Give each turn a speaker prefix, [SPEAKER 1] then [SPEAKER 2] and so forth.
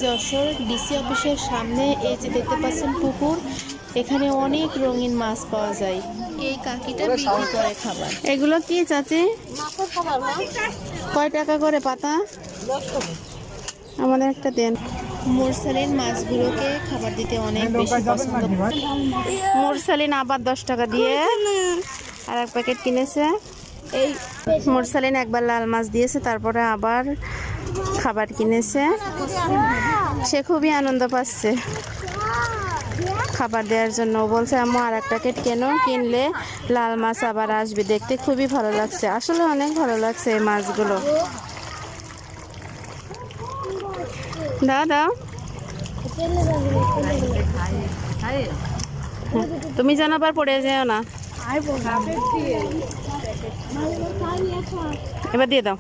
[SPEAKER 1] Jessore DC অফিসের সামনে এই যে দেখতে পাচ্ছেন পুকুর, এখানে অনেক রঙিন মাছ পাওয়া যায়। এই কাকিটা বিক্রি করে খাবার। এগুলো কি চাচি? কয় টাকা করে পাতা? আমাদের একটা দেন। মুরসালিন মাছগুলোকে খাবার দিতে অনেক বেশি পছন্দ। মুরসালিন আবার 10 টাকা দিয়ে আর এক প্যাকেট কিনেছে। এই মুরসালিন একবার লাল মাছ দিয়েছে, তারপরে আবার খাবার কিনেছে। সে খুবই আনন্দ পাচ্ছে খাবার দেওয়ার জন্য। বলছে আম্মু আর এক প্যাকেট কেন, কিনলে লাল মাছ আবার আসবে। দেখতে খুবই ভালো লাগছে, আসলে অনেক ভালো লাগছে এই মাছগুলো। দাও দাও, তুমি যেন আবার পড়ে যেও না। এবার দিয়ে দাও।